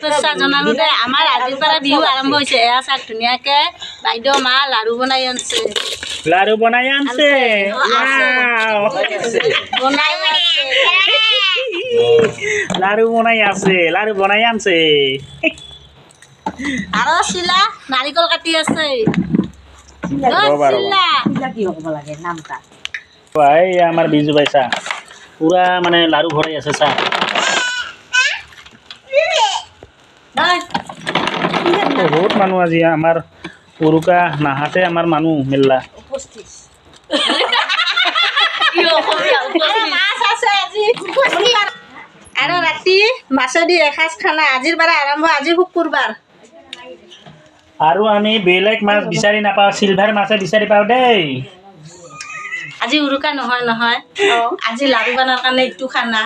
শুভেচ্ছা জনালো দে আমাৰ আজিৰ পৰা বিহু আৰম্ভ হৈছে এয়া চাক ধুনীয়াকে বাইদেউ মা লাড়ু বনাই আনছে লাড়ু বনাই আনছে লাড়ু বনাই আনছে আৰু চিলা নাৰিকল কাটি আছে এই আমাৰ বিজু ভাই চা পুৰা মানে লাড়ু ভৰাই আছে চা বহুত মানুহ আজি আমাৰ উৰুকা নাহাতে আমাৰ মানুহ মেল্লা আৰু ৰাতি মাছেদি এসাঁজ খানা আজিৰ পৰা আৰম্ভ আজি শুকুৰবাৰ আৰু আমি বেলেগ মাছ বিচাৰি নাপাওঁ চিলভাৰ মাছে বিচাৰি পাওঁ দেই আজি উৰুকা নহয় আজি লাড়ু বনোৱাৰ কাৰণে এইটো খানা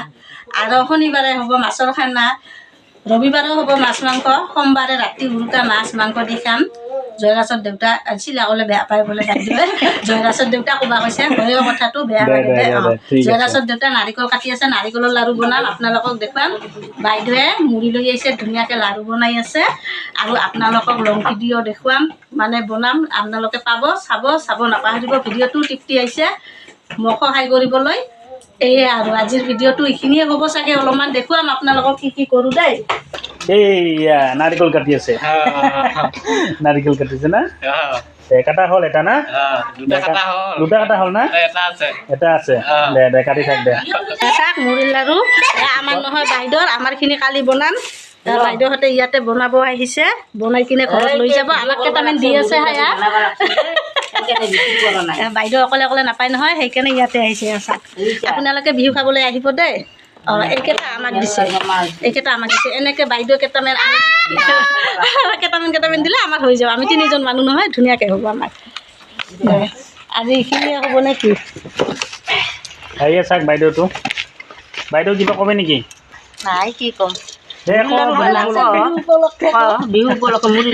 আৰু শনিবাৰে হ'ব মাছৰ খানা ৰবিবাৰেও হ'ব মাছ মাংস সোমবাৰে ৰাতি উৰুকা মাছ মাংস দি খাম জয়ৰাজৰ দেউতা চিলা ক'লে বেয়া পায় বোলে বাইদেৱে জয়ৰাজৰ দেউতা ক'বা কৈছে হয়ও কথাটো বেয়া লাগে দে জয়ৰাজৰ দেউতা নাৰিকল কাটি আছে নাৰিকলৰ লাড়ু বনাম আপোনালোকক দেখুৱাম বাইদেৱে মুড়ি লৈ আহিছে ধুনীয়াকৈ লাড়ু বনাই আছে আৰু আপোনালোকক লং ভিডিঅ' দেখুৱাম মানে বনাম আপোনালোকে পাব চাব নাপাহৰিব ভিডিঅ'টো তৃপ্তি আহিছে মোক সহায় কৰিবলৈ এয়ে আৰু আজিৰ ভিডিঅ'টো এইখিনিয়ে হ'ব চাগে অলপমান দেখুৱাম আপোনালোকক কি কৰোঁ দেই এইয়া নাৰিকল কাটি আছে নাৰিকল কাটিছে না কাটা হ'ল এটা না দুটা কাটা হ'ল না এটা আছে দে কাটি থাক দে চাক মুড়িৰ লাড়ু আমাৰ নহয় বাইদেউৰ আমাৰখিনি কালি বনাম বাইদেউহঁতে ইয়াতে বনাব আহিছে বনাই কিনে ঘৰত লৈ যাব আমাক কেইটামান দি আছে হায়া বাইদেউ অকলে নাপায় নহয় সেইকাৰণে ইয়াতে আহিছে চাক আপোনালোকে বিহু খাবলৈ আহিব দেই এইকেইটা আমাক দিছে এনেকৈ বাইদেউ কেইটামান কেইটামান দিলে আমাৰ হৈ যাব আমি তিনিজন মানুহ নহয় ধুনীয়াকৈ হ'ব আমাক আজি এইখিনিয়ে হ'ব নে কি আহিয়ে চাওক বাইদেউ কিবা ক'বে নেকি নাই কি ক'ম বিহু উপলক্ষে মুড়ি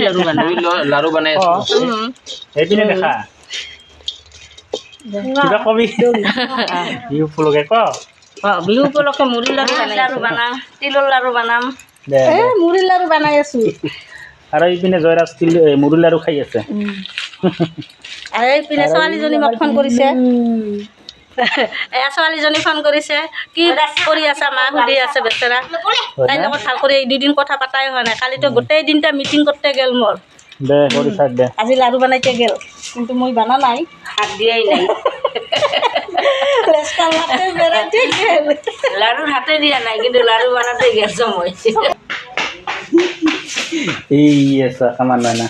লাড়ু বনাই সেইপিনে দেখা কিবা কবি বিহু উপলক্ষে বিহু উপলক্ষে মুড়ি লাড়ু বনাম তিলৰ লাড়ু বনাম মুড়িৰ লাড়ু বনাই আছো আৰু এইপিনে জয়ৰাজ মুড়ি লাড়ু খাই আছে আৰু এইপিনে ছোৱালীজনী মোক ফোন কৰিছে এয়া ছোৱালীজনী ফোন কৰিছে কি কৰি আছা মা সুধি আছে বেচেৰা তাইৰ লগত ভাল কৰি এই দুদিন কথা পাতাই হোৱা নাই কালিতো গোটেই দিনটা মিটিং কৰতে গেল মোৰ দে কৰি থাক দে আজি লাড়ু বনাইতে গেল কিন্তু মই বানা নাই হাত দিয়াই নাই লাড়ুর হাতে দিয়া নাই কিন্তু লাড়ু বানাতে গেছ মই এই আছে খামান নাই না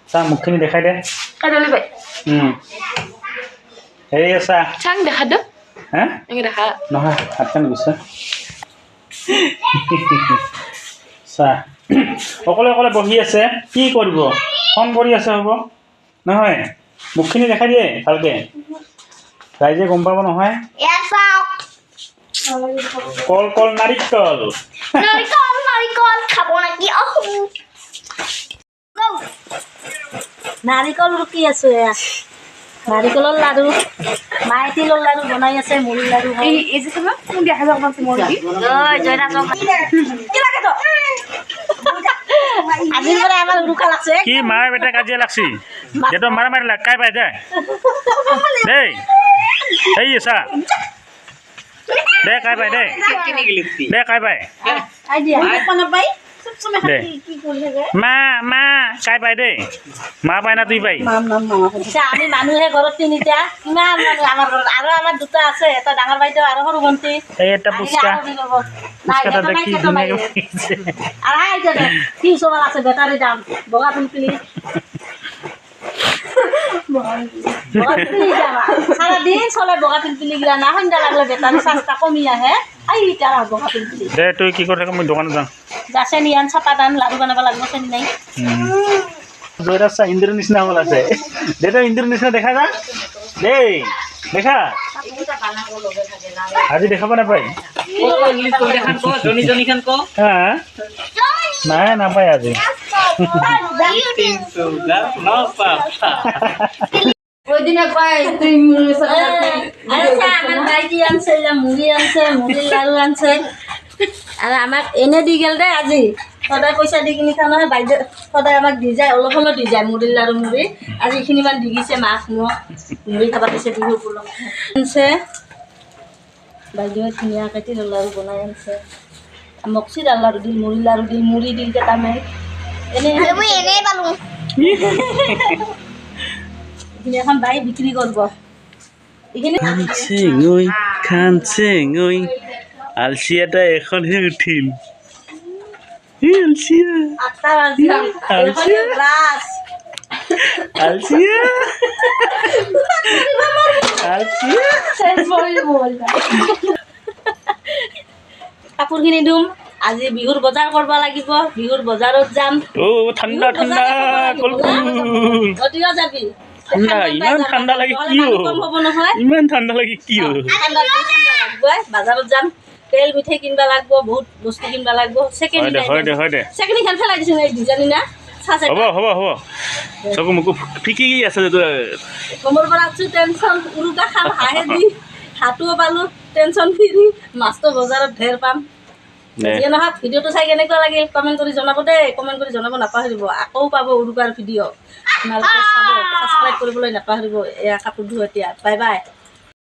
চা মুখখিনি দেখাই দে কাটলি ভাই এই আছা চাং দেখা দে হা এনে দেখা নহয় হাতখন গৈছে চা অকলে বহি আছে কি কৰিব ফোন কৰি আছে হ'ব নহয় মুখখিনি দেখাই দিয়ে ভালকে ৰাইজে গম পাব নহয় কল নাৰিকল খাব নাকি নাৰিকল ৰুকি আছো এয়া নাৰিকলৰ লাড়ু মায়ে তিলৰ লাড়ু বনাই আছে মুড়িৰ লাড়ু আজিৰ পৰা আমাৰ উৰুকা লাগছে কি মায়ে বেটা কাজিয়া লাগছি যেটো মাৰা লাগ কাই পাই দে দেই এই আছা দে কাই পাই দে কাই পাই দে মা কাই পাই দেই মা পাই না তুই পাই আমি মানুহে ঘৰত তিনিটা কিমান মানুহ আমাৰ ঘৰত আৰু আমাৰ দুটা আছে এটা ডাঙৰ বাইদেউ আৰু সৰু ভণ্টি এই এটা পুচকা দেখি কি চবাল আছে বেটাৰী দাম বগা পিলপিলি সাৰাদিন চলে বগা পিলপিলি গিলা না সন্ধ্যা লাগলে বেটাৰী চাৰ্জটা কমি আহে আইটা বগা পিলপিলি দে তুই কি কৰি থাক মই দোকানত যাম যাছে নিয়ান চাপাদান লাড়ু বনাব লাগিব চেনি নাই জয়ৰাজ চা ইন্দ্ৰ নিচিনা হ'ল আছে দে তই ইন্দ্ৰ নিচিনা দেখা যা দেই দেখা আজি দেখাব নাপায় হা নাই নাপায় আজি মুড়ি আনছে মুড়ির লাড়ু আনছে আৰু আমাক এনে দি গেল দে আজি সদায় পইচা দি কিনি খাওঁ নহয় বাইদেউ সদায় আমাক দি যায় অলপ অলপ দি যায় মুড়ি লাৰু মুড়ি আজি এইখিনিমান দি গৈছে মাছ মোক মুড়ি খাব দিছে বিহু আনিছে বাইদেউৱে ধুনীয়াকৈ তিলৰ লাৰু বনাই আনিছে মোক চিৰা লাৰু দি মুড়ি লাৰু দি মুড়ি দি কেইটামান এনেই পালোঁ এইখিনি এখন বাই বিক্ৰী কৰিব এইখিনি খানচেঙৈ আলচিয়াটা এখনহে উঠিল আলচিয়া 8টা বাজিল আলচিয়া গ্লাছ আলচিয়া আলচিয়া কাপোৰখিনি দিম আজি বিহুৰ বজাৰ কৰিব লাগিব বিহুৰ বজাৰত যাম ঠাণ্ডা ঠাণ্ডা অতিও যাবি ঠাণ্ডা ইমান ঠাণ্ডা লাগে কি হ'ব নহয় ইমান ঠাণ্ডা লাগে কি ঠাণ্ডা লাগিবই বাজাৰত যাম তেল মিঠাই কিনিব লাগিব বহুত বস্তু কিনিব লাগিব ছেকেণ্ড হেণ্ড পেলাই দিছোঁ এই দুজনী না হ'ব চকু মোকো ফিকি আছে কমৰ পৰা আছোঁ টেনশ্যন উৰুকা খাম হাঁহে দি হাতো পালোঁ টেনশ্যন ফ্ৰী মাছটো বজাৰত ঢেৰ পাম যিয়ে নহওক ভিডিঅ'টো চাই কেনেকুৱা লাগিল কমেণ্ট কৰি জনাব দেই কমেণ্ট কৰি জনাব নাপাহৰিব আকৌ পাব উৰুকাৰ ভিডিঅ' আপোনালোকে চাব ছাবস্ক্ৰাইব কৰিবলৈ নাপাহৰিব এয়া কাপোৰ ধোঁ এতিয়া বাই বাই